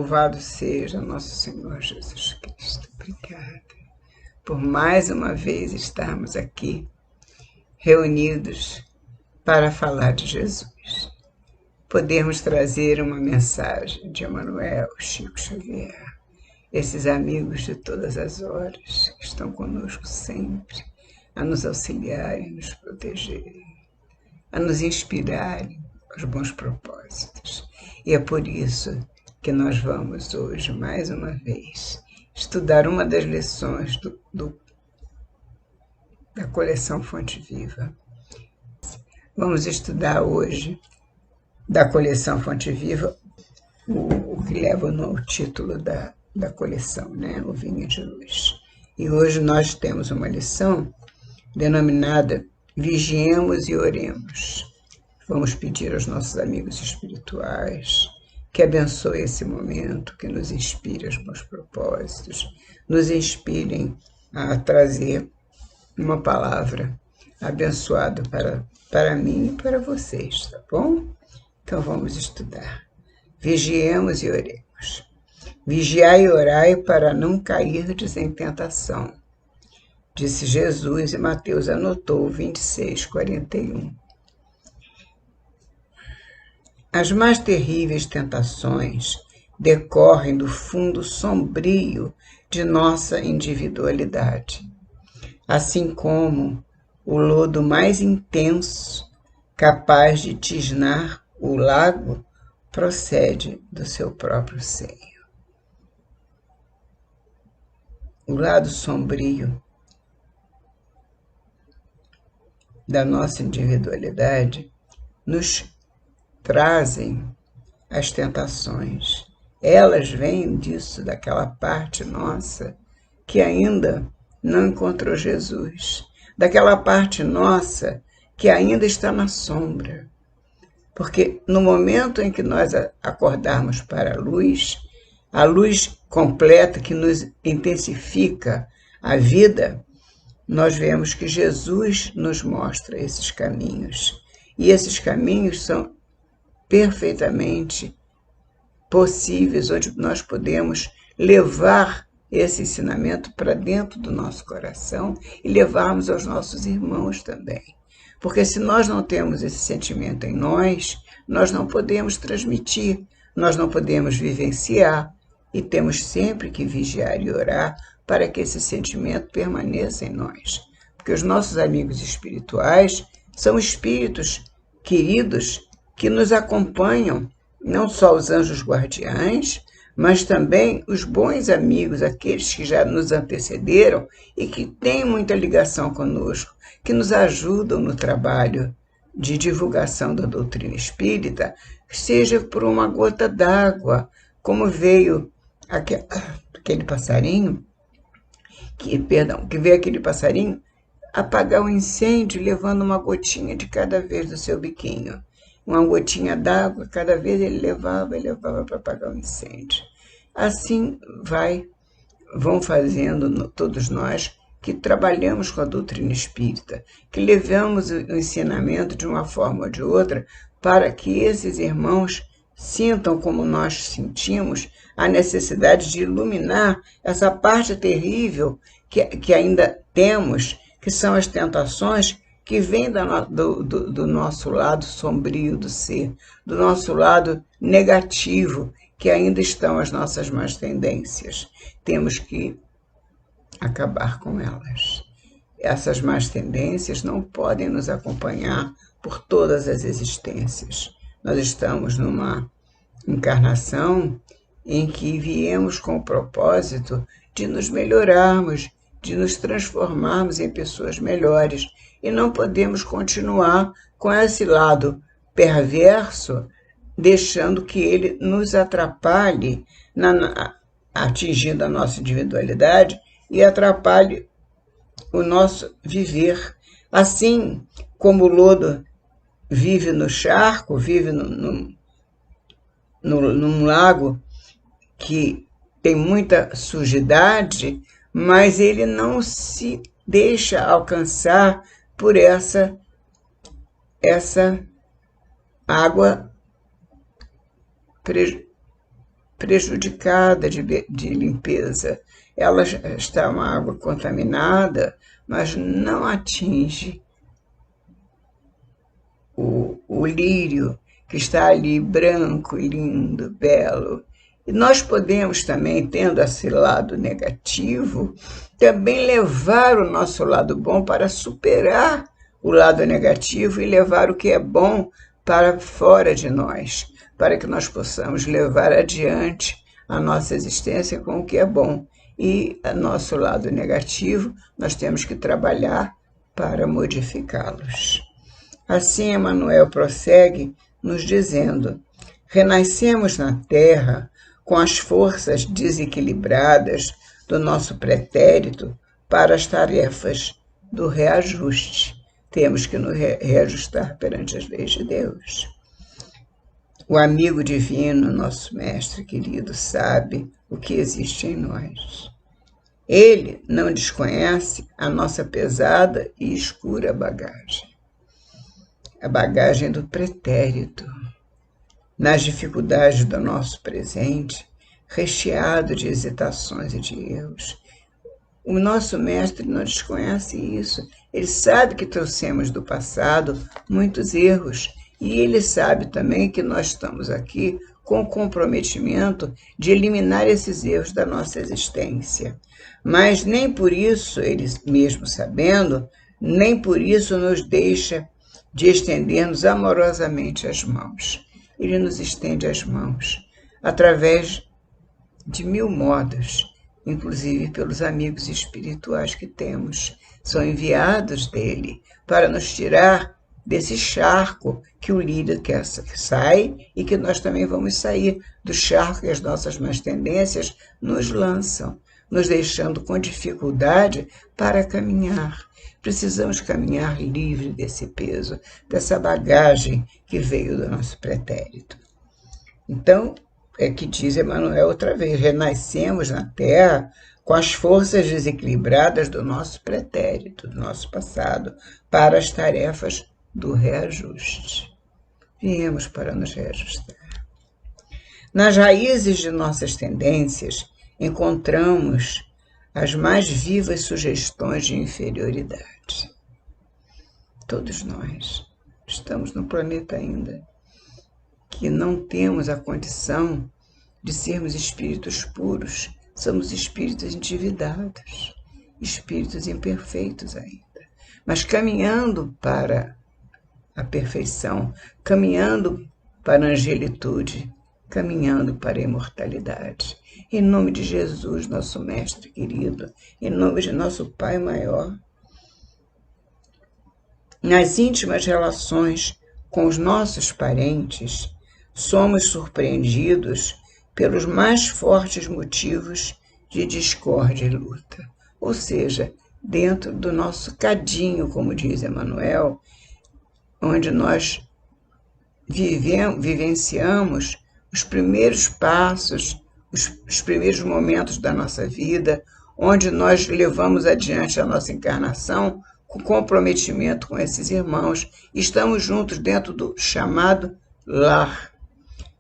Louvado seja nosso Senhor Jesus Cristo. Obrigada por mais uma vez estarmos aqui reunidos para falar de Jesus. Podermos trazer uma mensagem de Emmanuel, Chico Xavier, esses amigos de todas as horas que estão conosco sempre, a nos auxiliarem, a nos protegerem, a nos inspirarem aos bons propósitos. E é por isso que nós vamos hoje, mais uma vez, estudar uma das lições da coleção Fonte Viva. Vamos estudar hoje, da coleção Fonte Viva, o que leva no título da coleção, né? O Vinho de Luz. E hoje nós temos uma lição denominada Vigiemos e Oremos. Vamos pedir aos nossos amigos espirituais que abençoe esse momento, que nos inspire aos bons propósitos, nos inspirem a trazer uma palavra abençoada para mim e para vocês, tá bom? Então vamos estudar. Vigiemos e oremos. Vigiai e orai para não cairdes em tentação, disse Jesus, e Mateus anotou 26:41. As mais terríveis tentações decorrem do fundo sombrio de nossa individualidade, assim como o lodo mais intenso, capaz de tisnar o lago, procede do seu próprio seio. O lado sombrio da nossa individualidade nos trazem as tentações. Elas vêm disso, daquela parte nossa que ainda não encontrou Jesus, daquela parte nossa que ainda está na sombra. Porque no momento em que nós acordarmos para a luz completa que nos intensifica a vida, nós vemos que Jesus nos mostra esses caminhos. E esses caminhos são perfeitamente possíveis, onde nós podemos levar esse ensinamento para dentro do nosso coração e levarmos aos nossos irmãos também. Porque se nós não temos esse sentimento em nós não podemos transmitir, nós não podemos vivenciar, e temos sempre que vigiar e orar para que esse sentimento permaneça em nós. Porque os nossos amigos espirituais são espíritos queridos que nos acompanham, não só os anjos guardiães, mas também os bons amigos, aqueles que já nos antecederam e que têm muita ligação conosco, que nos ajudam no trabalho de divulgação da doutrina espírita, seja por uma gota d'água, como veio aquele passarinho, que veio aquele passarinho apagar o incêndio levando uma gotinha de cada vez do seu biquinho. Uma gotinha d'água, cada vez ele levava para apagar o incêndio. Assim vão fazendo todos nós que trabalhamos com a doutrina espírita, que levamos o ensinamento de uma forma ou de outra para que esses irmãos sintam como nós sentimos a necessidade de iluminar essa parte terrível que ainda temos, que são as tentações que vem do nosso lado sombrio do ser, do nosso lado negativo, que ainda estão as nossas más tendências. Temos que acabar com elas. Essas más tendências não podem nos acompanhar por todas as existências. Nós estamos numa encarnação em que viemos com o propósito de nos melhorarmos, de nos transformarmos em pessoas melhores, e não podemos continuar com esse lado perverso, deixando que ele nos atrapalhe, atingindo a nossa individualidade e atrapalhe o nosso viver. Assim como o lodo vive no charco, vive num lago que tem muita sujidade, mas ele não se deixa alcançar por essa água prejudicada de limpeza. Ela está uma água contaminada, mas não atinge o lírio que está ali branco, lindo, belo. E nós podemos também, tendo esse lado negativo, também levar o nosso lado bom para superar o lado negativo e levar o que é bom para fora de nós, para que nós possamos levar adiante a nossa existência com o que é bom. E o nosso lado negativo, nós temos que trabalhar para modificá-los. Assim, Emmanuel prossegue nos dizendo: renascemos na Terra com as forças desequilibradas do nosso pretérito para as tarefas do reajuste. Temos que nos reajustar perante as leis de Deus. O amigo divino, nosso mestre querido, sabe o que existe em nós. Ele não desconhece a nossa pesada e escura bagagem. A bagagem do pretérito, nas dificuldades do nosso presente, recheado de hesitações e de erros. O nosso mestre não desconhece isso. Ele sabe que trouxemos do passado muitos erros e ele sabe também que nós estamos aqui com o comprometimento de eliminar esses erros da nossa existência. Mas nem por isso, ele mesmo sabendo, nem por isso nos deixa de estender-nos amorosamente as mãos. Ele nos estende as mãos através de 1000 modos, inclusive pelos amigos espirituais que temos. São enviados dele para nos tirar desse charco que o líder quer que sai e que nós também vamos sair do charco que as nossas más tendências nos lançam, nos deixando com dificuldade para caminhar. Precisamos caminhar livre desse peso, dessa bagagem que veio do nosso pretérito. Então, é que diz Emmanuel outra vez, renascemos na Terra com as forças desequilibradas do nosso pretérito, do nosso passado, para as tarefas do reajuste. Viemos para nos reajustar. Nas raízes de nossas tendências, encontramos as mais vivas sugestões de inferioridade. Todos nós estamos no planeta ainda, que não temos a condição de sermos espíritos puros, somos espíritos endividados, espíritos imperfeitos ainda, mas caminhando para a perfeição, caminhando para a angelitude, caminhando para a imortalidade. Em nome de Jesus, nosso Mestre querido, em nome de nosso Pai maior, nas íntimas relações com os nossos parentes, somos surpreendidos pelos mais fortes motivos de discórdia e luta. Ou seja, dentro do nosso cadinho, como diz Emmanuel, onde nós vivenciamos os primeiros passos, os primeiros momentos da nossa vida, onde nós levamos adiante a nossa encarnação com comprometimento com esses irmãos. Estamos juntos dentro do chamado lar.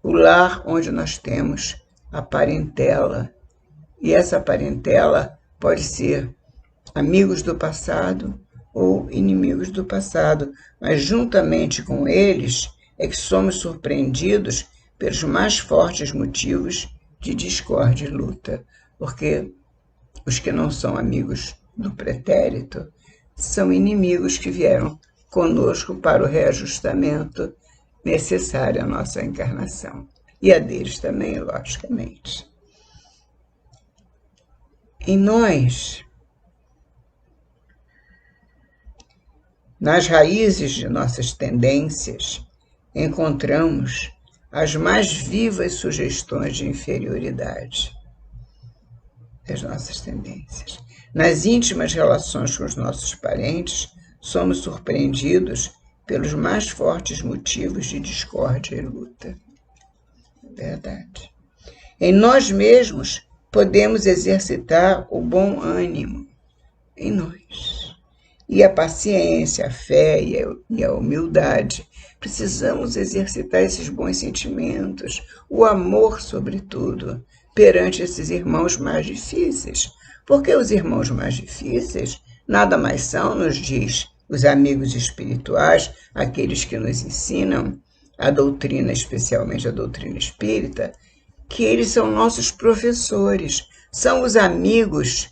O lar onde nós temos a parentela. E essa parentela pode ser amigos do passado ou inimigos do passado, mas juntamente com eles é que somos surpreendidos pelos mais fortes motivos de discórdia e luta, porque os que não são amigos do pretérito são inimigos que vieram conosco para o reajustamento necessário à nossa encarnação. E a deles também, logicamente. Em nós, nas raízes de nossas tendências, encontramos as mais vivas sugestões de inferioridade das nossas tendências. Nas íntimas relações com os nossos parentes, somos surpreendidos pelos mais fortes motivos de discórdia e luta. Verdade. Em nós mesmos, podemos exercitar o bom ânimo, em nós. E a paciência, a fé e a humildade, precisamos exercitar esses bons sentimentos, o amor, sobretudo, perante esses irmãos mais difíceis. Porque os irmãos mais difíceis nada mais são, nos diz os amigos espirituais, aqueles que nos ensinam a doutrina, especialmente a doutrina espírita, que eles são nossos professores, são os amigos,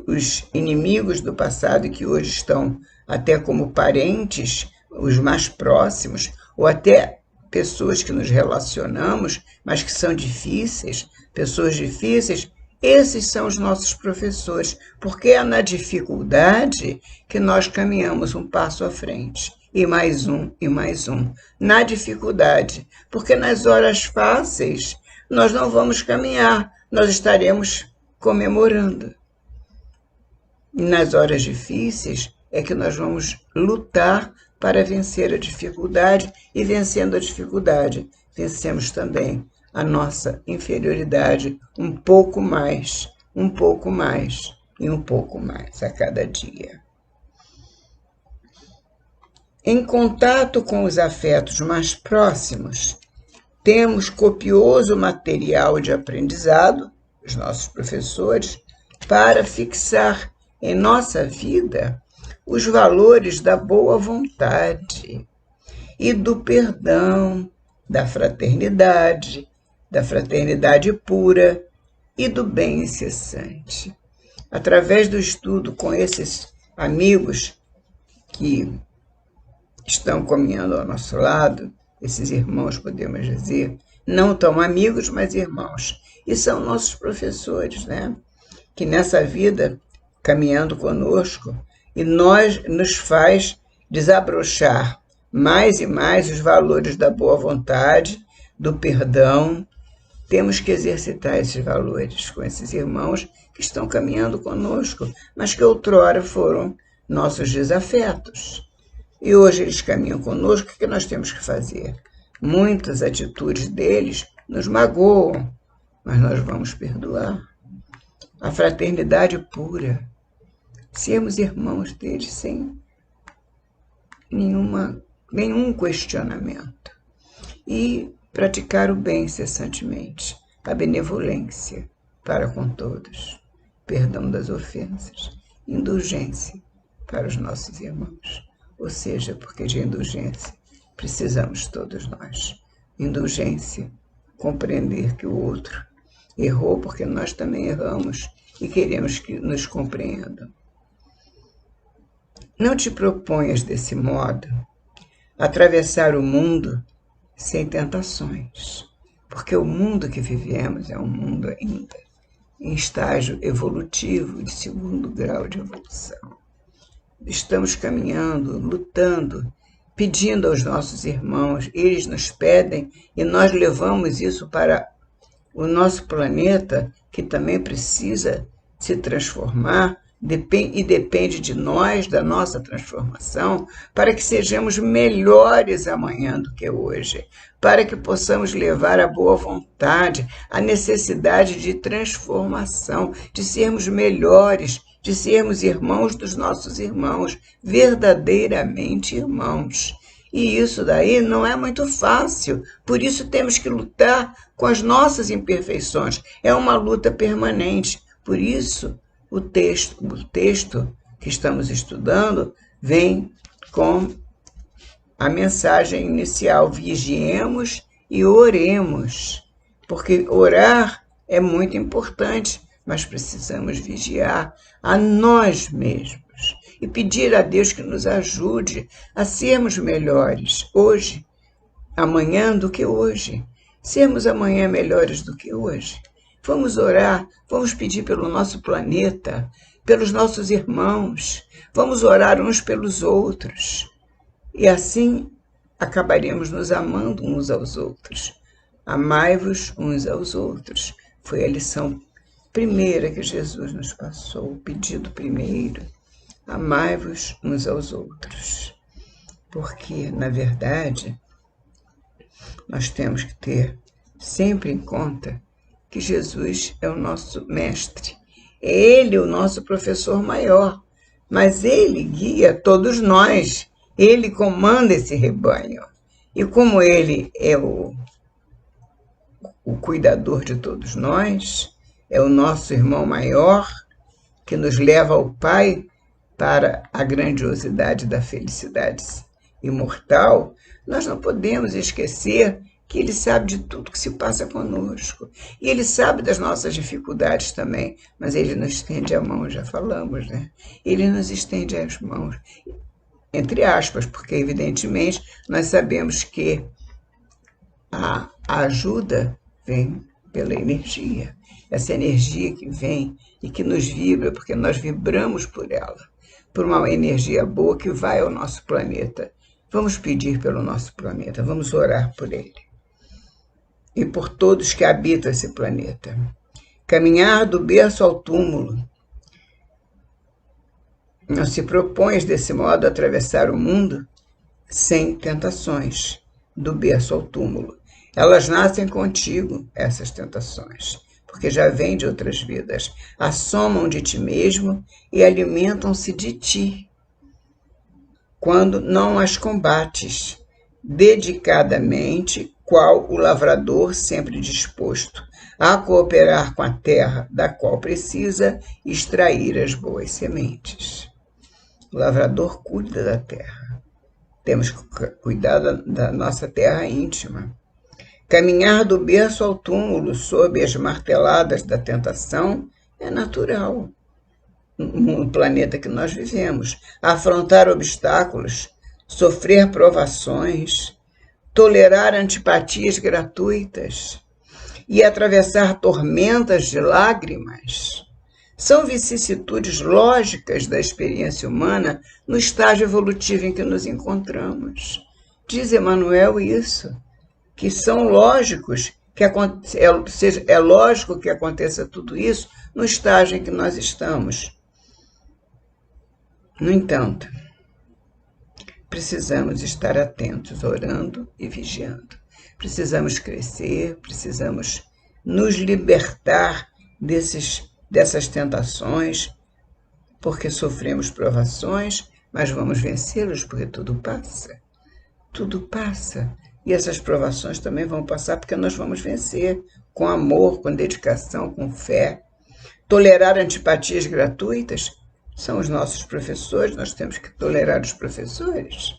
os inimigos do passado que hoje estão até como parentes, os mais próximos, ou até pessoas que nos relacionamos, mas que são difíceis, pessoas difíceis, esses são os nossos professores, porque é na dificuldade que nós caminhamos um passo à frente. E mais um, e mais um. Na dificuldade, porque nas horas fáceis nós não vamos caminhar, nós estaremos comemorando. E nas horas difíceis é que nós vamos lutar para vencer a dificuldade, e vencendo a dificuldade, vencemos também a nossa inferioridade um pouco mais e um pouco mais a cada dia. Em contato com os afetos mais próximos, temos copioso material de aprendizado, os nossos professores, para fixar em nossa vida os valores da boa vontade e do perdão, da fraternidade pura e do bem incessante. Através do estudo com esses amigos que estão caminhando ao nosso lado, esses irmãos, podemos dizer, não tão amigos, mas irmãos, e são nossos professores, né? Que nessa vida, caminhando conosco, e nos faz desabrochar mais e mais os valores da boa vontade, do perdão. Temos que exercitar esses valores com esses irmãos que estão caminhando conosco, mas que outrora foram nossos desafetos. E hoje eles caminham conosco, o que nós temos que fazer? Muitas atitudes deles nos magoam, mas nós vamos perdoar. A fraternidade pura, sermos irmãos deles sem nenhum questionamento. E praticar o bem incessantemente, a benevolência para com todos, perdão das ofensas, indulgência para os nossos irmãos. Ou seja, porque de indulgência precisamos todos nós. Indulgência, compreender que o outro errou porque nós também erramos e queremos que nos compreendam. Não te proponhas desse modo atravessar o mundo sem tentações, porque o mundo que vivemos é um mundo ainda em estágio evolutivo de 2º grau de evolução. Estamos caminhando, lutando, pedindo aos nossos irmãos, eles nos pedem e nós levamos isso para o nosso planeta, que também precisa se transformar, e depende de nós, da nossa transformação, para que sejamos melhores amanhã do que hoje, para que possamos levar a boa vontade, a necessidade de transformação, de sermos melhores, de sermos irmãos dos nossos irmãos, verdadeiramente irmãos. E isso daí não é muito fácil, por isso temos que lutar com as nossas imperfeições. É uma luta permanente, por isso o texto que estamos estudando vem com a mensagem inicial: vigiemos e oremos, porque orar é muito importante, mas precisamos vigiar a nós mesmos e pedir a Deus que nos ajude a sermos melhores hoje, amanhã do que hoje, sermos amanhã melhores do que hoje. Vamos orar, vamos pedir pelo nosso planeta, pelos nossos irmãos, vamos orar uns pelos outros. E assim acabaremos nos amando uns aos outros. Amai-vos uns aos outros. Foi a lição primeira que Jesus nos passou, o pedido primeiro. Amai-vos uns aos outros. Porque, na verdade, nós temos que ter sempre em conta que Jesus é o nosso mestre, é Ele o nosso professor maior, mas Ele guia todos nós Ele comanda esse rebanho. E como ele é o cuidador de todos nós, é o nosso irmão maior, que nos leva ao Pai para a grandiosidade da felicidade imortal, nós não podemos esquecer que ele sabe de tudo que se passa conosco. E ele sabe das nossas dificuldades também, mas ele nos estende a mão, já falamos, né? Ele nos estende as mãos, entre aspas, porque evidentemente nós sabemos que a ajuda vem pela energia. Essa energia que vem e que nos vibra, porque nós vibramos por ela, por uma energia boa que vai ao nosso planeta. Vamos pedir pelo nosso planeta, vamos orar por ele e por todos que habitam esse planeta. Caminhar do berço ao túmulo. Não se propões desse modo a atravessar o mundo sem tentações, do berço ao túmulo. Elas nascem contigo, essas tentações, porque já vêm de outras vidas, assomam de ti mesmo e alimentam-se de ti. Quando não as combates, dedicadamente, qual o lavrador sempre disposto a cooperar com a terra da qual precisa extrair as boas sementes. O lavrador cuida da terra. Temos que cuidar da nossa terra íntima. Caminhar do berço ao túmulo sob as marteladas da tentação é natural no planeta que nós vivemos. Afrontar obstáculos, sofrer provações, tolerar antipatias gratuitas e atravessar tormentas de lágrimas são vicissitudes lógicas da experiência humana no estágio evolutivo em que nos encontramos. Diz Emmanuel isso, que são lógicos, é lógico que aconteça tudo isso no estágio em que nós estamos. No entanto, precisamos estar atentos, orando e vigiando. Precisamos crescer, precisamos nos libertar dessas tentações, porque sofremos provações, mas vamos vencê-los, porque tudo passa. Tudo passa. E essas provações também vão passar, porque nós vamos vencer com amor, com dedicação, com fé. Tolerar antipatias gratuitas são os nossos professores, nós temos que tolerar os professores.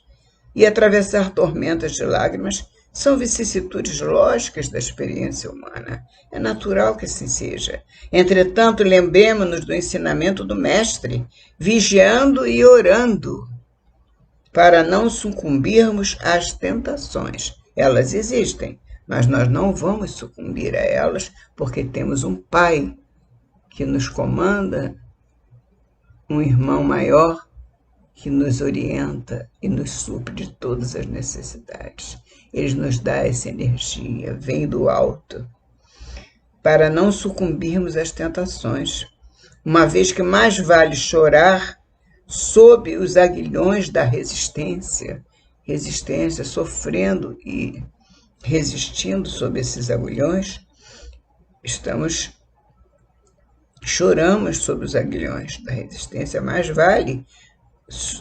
E atravessar tormentas de lágrimas são vicissitudes lógicas da experiência humana. É natural que assim seja. Entretanto, lembremos-nos do ensinamento do Mestre, vigiando e orando, para não sucumbirmos às tentações. Elas existem, mas nós não vamos sucumbir a elas, porque temos um Pai que nos comanda, um irmão maior que nos orienta e nos supre de todas as necessidades. Ele nos dá essa energia, vem do alto, para não sucumbirmos às tentações, uma vez que mais vale chorar sob os aguilhões da resistência, sofrendo e resistindo sob esses aguilhões, choramos sob os aguilhões da resistência, mais vale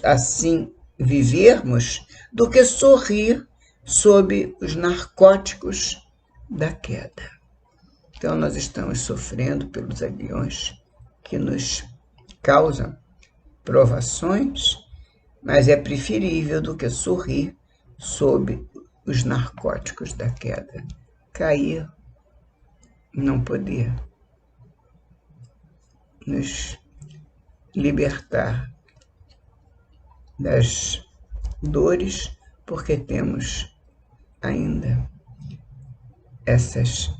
assim vivermos do que sorrir sob os narcóticos da queda. Então nós estamos sofrendo pelos aguilhões que nos causam provações, mas é preferível do que sorrir sob os narcóticos da queda. Cair, não poder nos libertar das dores, porque temos ainda esses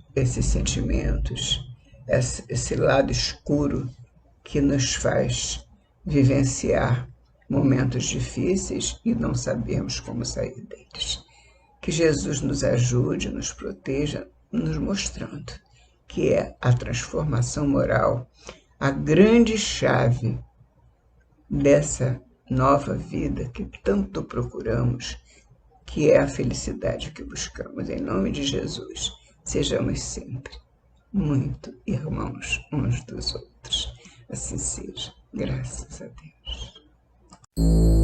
sentimentos, esse lado escuro que nos faz vivenciar momentos difíceis e não sabemos como sair deles. Que Jesus nos ajude, nos proteja, nos mostrando que é a transformação moral a grande chave dessa nova vida que tanto procuramos, que é a felicidade que buscamos. Em nome de Jesus, sejamos sempre muito irmãos uns dos outros. Assim seja. Graças a Deus.